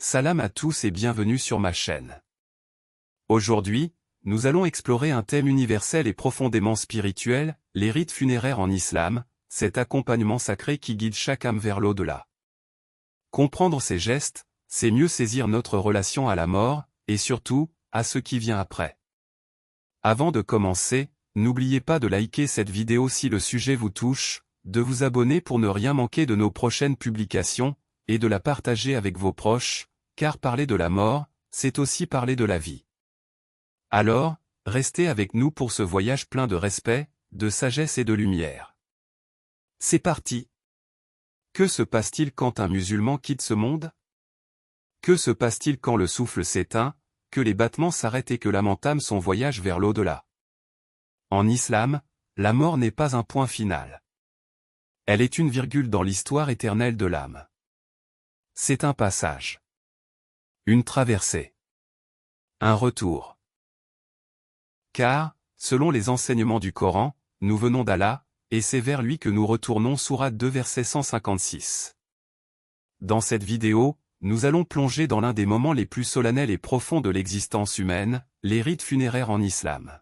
Salam à tous et bienvenue sur ma chaîne. Aujourd'hui, nous allons explorer un thème universel et profondément spirituel, les rites funéraires en islam, cet accompagnement sacré qui guide chaque âme vers l'au-delà. Comprendre ces gestes, c'est mieux saisir notre relation à la mort, et surtout, à ce qui vient après. Avant de commencer, n'oubliez pas de liker cette vidéo si le sujet vous touche, de vous abonner pour ne rien manquer de nos prochaines publications, et de la partager avec vos proches, car parler de la mort, c'est aussi parler de la vie. Alors, restez avec nous pour ce voyage plein de respect, de sagesse et de lumière. C'est parti! Que se passe-t-il quand un musulman quitte ce monde? Que se passe-t-il quand le souffle s'éteint, que les battements s'arrêtent et que l'âme entame son voyage vers l'au-delà? En islam, la mort n'est pas un point final. Elle est une virgule dans l'histoire éternelle de l'âme. C'est un passage. Une traversée. Un retour. Car, selon les enseignements du Coran, nous venons d'Allah, et c'est vers lui que nous retournons. Sourate 2 verset 156. Dans cette vidéo, nous allons plonger dans l'un des moments les plus solennels et profonds de l'existence humaine, les rites funéraires en islam.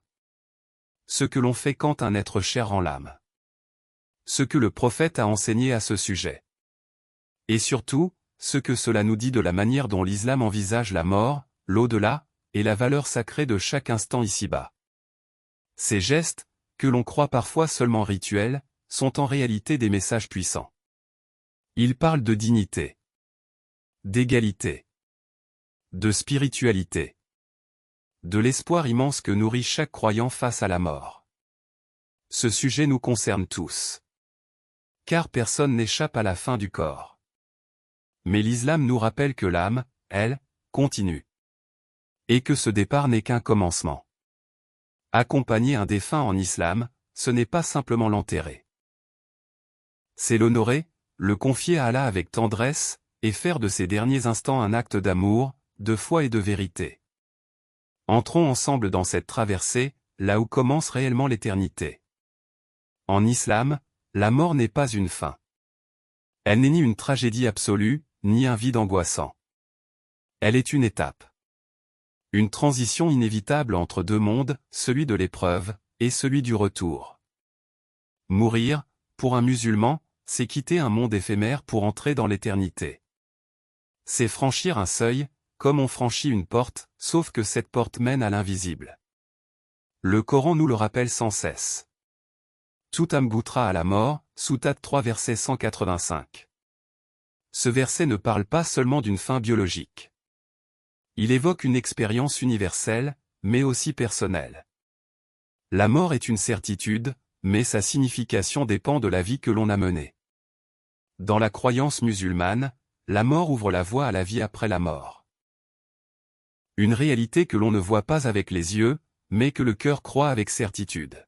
Ce que l'on fait quand un être cher rend l'âme. Ce que le prophète a enseigné à ce sujet. Et surtout, ce que cela nous dit de la manière dont l'islam envisage la mort, l'au-delà, et la valeur sacrée de chaque instant ici-bas. Ces gestes, que l'on croit parfois seulement rituels, sont en réalité des messages puissants. Ils parlent de dignité, d'égalité, de spiritualité, de l'espoir immense que nourrit chaque croyant face à la mort. Ce sujet nous concerne tous. Car personne n'échappe à la fin du corps. Mais l'islam nous rappelle que l'âme, elle, continue. Et que ce départ n'est qu'un commencement. Accompagner un défunt en islam, ce n'est pas simplement l'enterrer. C'est l'honorer, le confier à Allah avec tendresse, et faire de ces derniers instants un acte d'amour, de foi et de vérité. Entrons ensemble dans cette traversée, là où commence réellement l'éternité. En islam, la mort n'est pas une fin. Elle n'est ni une tragédie absolue, ni un vide angoissant. Elle est une étape. Une transition inévitable entre deux mondes, celui de l'épreuve, et celui du retour. Mourir, pour un musulman, c'est quitter un monde éphémère pour entrer dans l'éternité. C'est franchir un seuil, comme on franchit une porte, sauf que cette porte mène à l'invisible. Le Coran nous le rappelle sans cesse. Tout âme goûtera à la mort, Sourate 3 verset 185. Ce verset ne parle pas seulement d'une fin biologique. Il évoque une expérience universelle, mais aussi personnelle. La mort est une certitude, mais sa signification dépend de la vie que l'on a menée. Dans la croyance musulmane, la mort ouvre la voie à la vie après la mort. Une réalité que l'on ne voit pas avec les yeux, mais que le cœur croit avec certitude.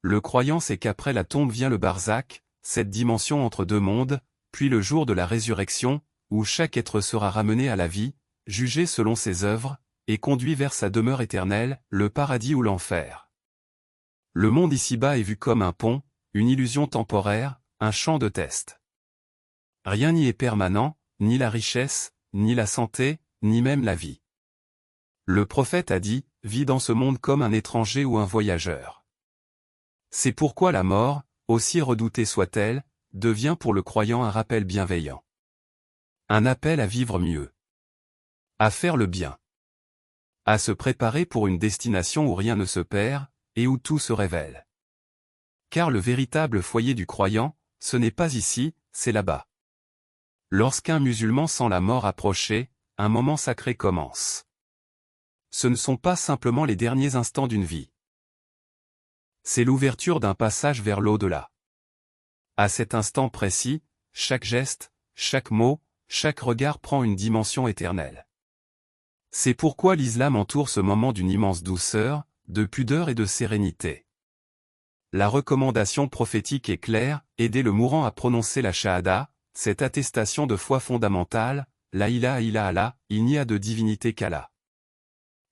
Le croyant sait qu'après la tombe vient le barzakh, cette dimension entre deux mondes, puis le jour de la résurrection, où chaque être sera ramené à la vie, jugé selon ses œuvres, et conduit vers sa demeure éternelle, le paradis ou l'enfer. Le monde ici-bas est vu comme un pont, une illusion temporaire, un champ de test. Rien n'y est permanent, ni la richesse, ni la santé, ni même la vie. Le prophète a dit, « Vis dans ce monde comme un étranger ou un voyageur ». C'est pourquoi la mort, aussi redoutée soit-elle, devient pour le croyant un rappel bienveillant. Un appel à vivre mieux. À faire le bien. À se préparer pour une destination où rien ne se perd, et où tout se révèle. Car le véritable foyer du croyant, ce n'est pas ici, c'est là-bas. Lorsqu'un musulman sent la mort approcher, un moment sacré commence. Ce ne sont pas simplement les derniers instants d'une vie. C'est l'ouverture d'un passage vers l'au-delà. À cet instant précis, chaque geste, chaque mot, chaque regard prend une dimension éternelle. C'est pourquoi l'islam entoure ce moment d'une immense douceur, de pudeur et de sérénité. La recommandation prophétique est claire, aider le mourant à prononcer la shahada, cette attestation de foi fondamentale, la ilaha illallah, il n'y a de divinité qu'Allah.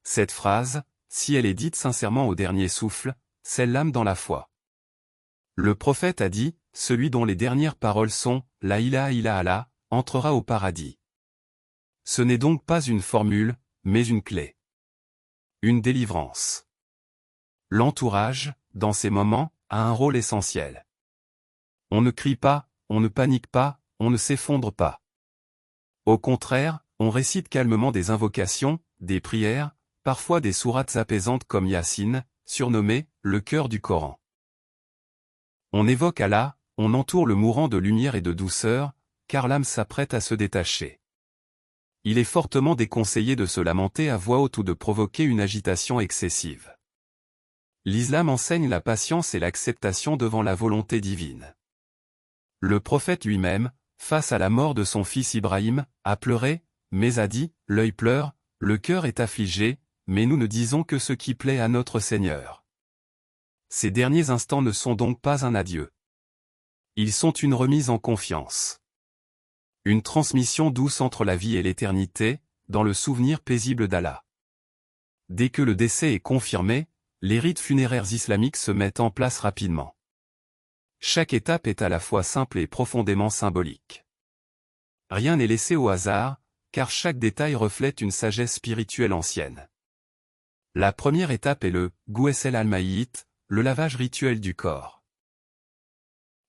Cette phrase, si elle est dite sincèrement au dernier souffle, scelle l'âme dans la foi. Le prophète a dit, celui dont les dernières paroles sont « La ilaha illallah » entrera au paradis. Ce n'est donc pas une formule, mais une clé. Une délivrance. L'entourage, dans ces moments, a un rôle essentiel. On ne crie pas, on ne panique pas, on ne s'effondre pas. Au contraire, on récite calmement des invocations, des prières, parfois des sourates apaisantes comme Yassine, surnommé « le cœur du Coran ». On évoque Allah, on entoure le mourant de lumière et de douceur, car l'âme s'apprête à se détacher. Il est fortement déconseillé de se lamenter à voix haute ou de provoquer une agitation excessive. L'islam enseigne la patience et l'acceptation devant la volonté divine. Le prophète lui-même, face à la mort de son fils Ibrahim, a pleuré, mais a dit, l'œil pleure, le cœur est affligé, mais nous ne disons que ce qui plaît à notre Seigneur. Ces derniers instants ne sont donc pas un adieu. Ils sont une remise en confiance. Une transmission douce entre la vie et l'éternité, dans le souvenir paisible d'Allah. Dès que le décès est confirmé, les rites funéraires islamiques se mettent en place rapidement. Chaque étape est à la fois simple et profondément symbolique. Rien n'est laissé au hasard, car chaque détail reflète une sagesse spirituelle ancienne. La première étape est le Ghusl al-Mayyit, le lavage rituel du corps.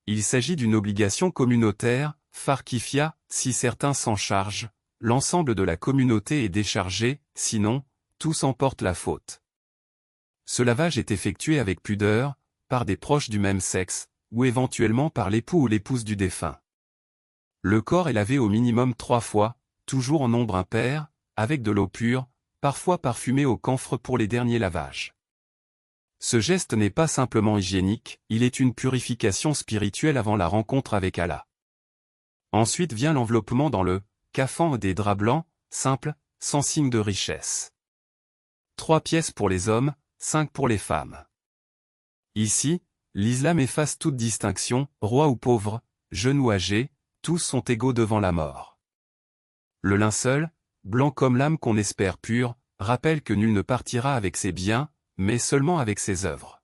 Il s'agit d'une obligation communautaire, farkifia, si certains s'en chargent, l'ensemble de la communauté est déchargé, sinon, tous en portent la faute. Ce lavage est effectué avec pudeur, par des proches du même sexe, ou éventuellement par l'époux ou l'épouse du défunt. Le corps est lavé au minimum 3 fois, toujours en nombre impair, avec de l'eau pure, parfois parfumée au camphre pour les derniers lavages. Ce geste n'est pas simplement hygiénique, il est une purification spirituelle avant la rencontre avec Allah. Ensuite vient l'enveloppement dans le kafan des draps blancs, simples, sans signe de richesse. 3 pièces pour les hommes, 5 pour les femmes. Ici, l'islam efface toute distinction, roi ou pauvre, jeune ou âgé, tous sont égaux devant la mort. Le linceul, blanc comme l'âme qu'on espère pure, rappelle que nul ne partira avec ses biens, mais seulement avec ses œuvres.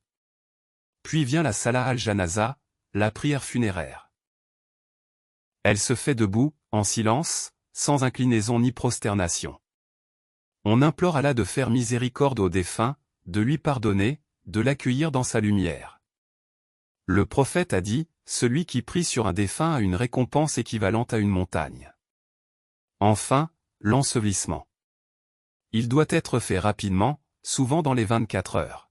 Puis vient la salat al-janaza, la prière funéraire. Elle se fait debout, en silence, sans inclinaison ni prosternation. On implore Allah de faire miséricorde au défunt, de lui pardonner, de l'accueillir dans sa lumière. Le prophète a dit, celui qui prie sur un défunt a une récompense équivalente à une montagne. Enfin, l'ensevelissement. Il doit être fait rapidement, souvent dans les 24 heures.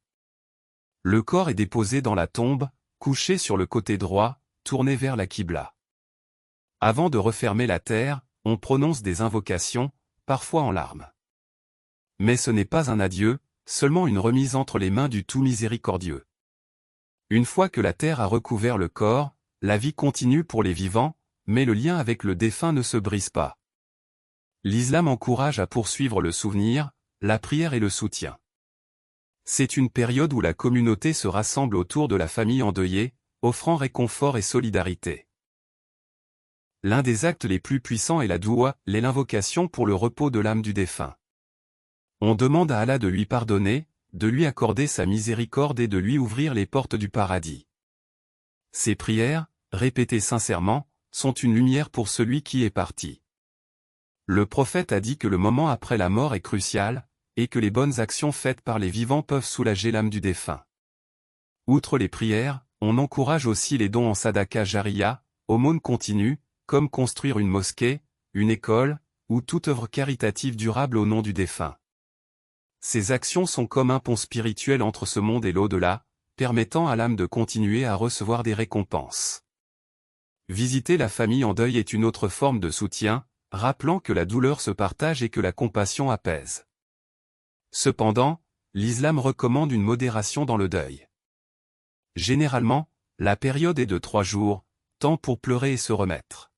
Le corps est déposé dans la tombe, couché sur le côté droit, tourné vers la Qibla. Avant de refermer la terre, on prononce des invocations, parfois en larmes. Mais ce n'est pas un adieu, seulement une remise entre les mains du tout miséricordieux. Une fois que la terre a recouvert le corps, la vie continue pour les vivants, mais le lien avec le défunt ne se brise pas. L'islam encourage à poursuivre le souvenir, la prière et le soutien. C'est une période où la communauté se rassemble autour de la famille endeuillée, offrant réconfort et solidarité. L'un des actes les plus puissants est la doua, l'invocation pour le repos de l'âme du défunt. On demande à Allah de lui pardonner, de lui accorder sa miséricorde et de lui ouvrir les portes du paradis. Ces prières, répétées sincèrement, sont une lumière pour celui qui est parti. Le prophète a dit que le moment après la mort est crucial, et que les bonnes actions faites par les vivants peuvent soulager l'âme du défunt. Outre les prières, on encourage aussi les dons en sadaka jariya, aumône continue, comme construire une mosquée, une école, ou toute œuvre caritative durable au nom du défunt. Ces actions sont comme un pont spirituel entre ce monde et l'au-delà, permettant à l'âme de continuer à recevoir des récompenses. Visiter la famille en deuil est une autre forme de soutien, rappelant que la douleur se partage et que la compassion apaise. Cependant, l'islam recommande une modération dans le deuil. Généralement, la période est de 3 jours, temps pour pleurer et se remettre.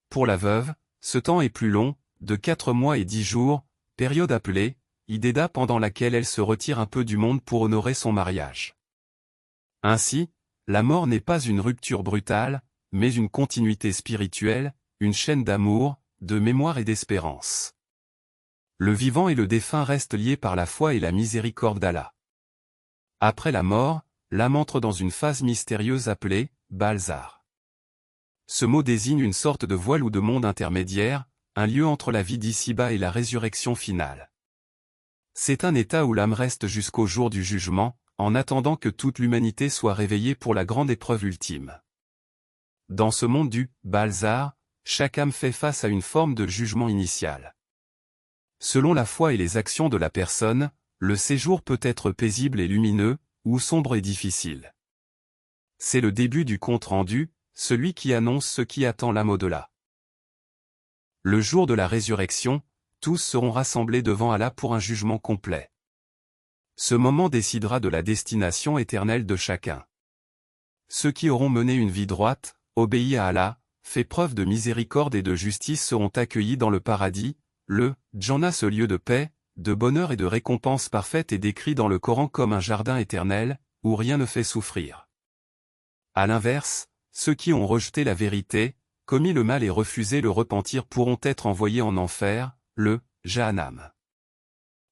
Pour la veuve, ce temps est plus long, de 4 mois et 10 jours, période appelée Ideda pendant laquelle elle se retire un peu du monde pour honorer son mariage. Ainsi, la mort n'est pas une rupture brutale, mais une continuité spirituelle, une chaîne d'amour, de mémoire et d'espérance. Le vivant et le défunt restent liés par la foi et la miséricorde d'Allah. Après la mort, l'âme entre dans une phase mystérieuse appelée Balzar. Ce mot désigne une sorte de voile ou de monde intermédiaire, un lieu entre la vie d'ici-bas et la résurrection finale. C'est un état où l'âme reste jusqu'au jour du jugement, en attendant que toute l'humanité soit réveillée pour la grande épreuve ultime. Dans ce monde du Balzar, chaque âme fait face à une forme de jugement initial. Selon la foi et les actions de la personne, le séjour peut être paisible et lumineux, ou sombre et difficile. C'est le début du compte rendu, celui qui annonce ce qui attend l'âme au-delà. Le jour de la résurrection, tous seront rassemblés devant Allah pour un jugement complet. Ce moment décidera de la destination éternelle de chacun. Ceux qui auront mené une vie droite, obéi à Allah, fait preuve de miséricorde et de justice seront accueillis dans le paradis, le Jannah, ce lieu de paix, de bonheur et de récompense parfaite est décrit dans le Coran comme un jardin éternel, où rien ne fait souffrir. À l'inverse, ceux qui ont rejeté la vérité, commis le mal et refusé le repentir pourront être envoyés en enfer, le Jahannam.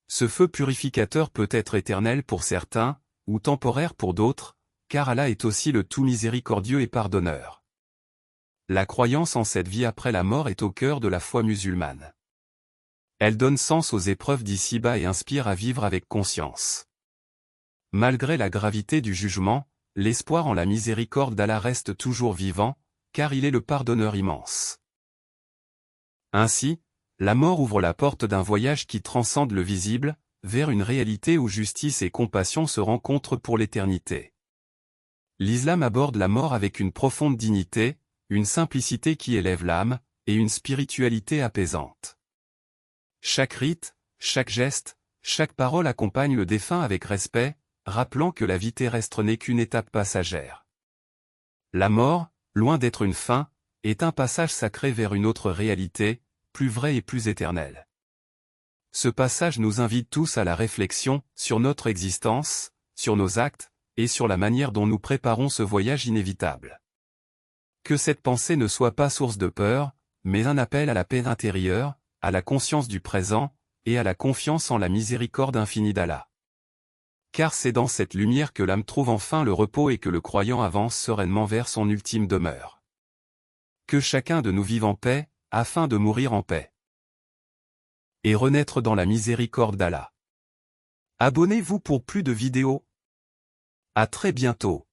Ce feu purificateur peut être éternel pour certains, ou temporaire pour d'autres, car Allah est aussi le tout miséricordieux et pardonneur. La croyance en cette vie après la mort est au cœur de la foi musulmane. Elle donne sens aux épreuves d'ici-bas et inspire à vivre avec conscience. Malgré la gravité du jugement, l'espoir en la miséricorde d'Allah reste toujours vivant, car il est le pardonneur immense. Ainsi, la mort ouvre la porte d'un voyage qui transcende le visible, vers une réalité où justice et compassion se rencontrent pour l'éternité. L'islam aborde la mort avec une profonde dignité, une simplicité qui élève l'âme, et une spiritualité apaisante. Chaque rite, chaque geste, chaque parole accompagne le défunt avec respect, rappelant que la vie terrestre n'est qu'une étape passagère. La mort, loin d'être une fin, est un passage sacré vers une autre réalité, plus vraie et plus éternelle. Ce passage nous invite tous à la réflexion sur notre existence, sur nos actes, et sur la manière dont nous préparons ce voyage inévitable. Que cette pensée ne soit pas source de peur, mais un appel à la paix intérieure, à la conscience du présent, et à la confiance en la miséricorde infinie d'Allah. Car c'est dans cette lumière que l'âme trouve enfin le repos et que le croyant avance sereinement vers son ultime demeure. Que chacun de nous vive en paix, afin de mourir en paix. Et renaître dans la miséricorde d'Allah. Abonnez-vous pour plus de vidéos. À très bientôt.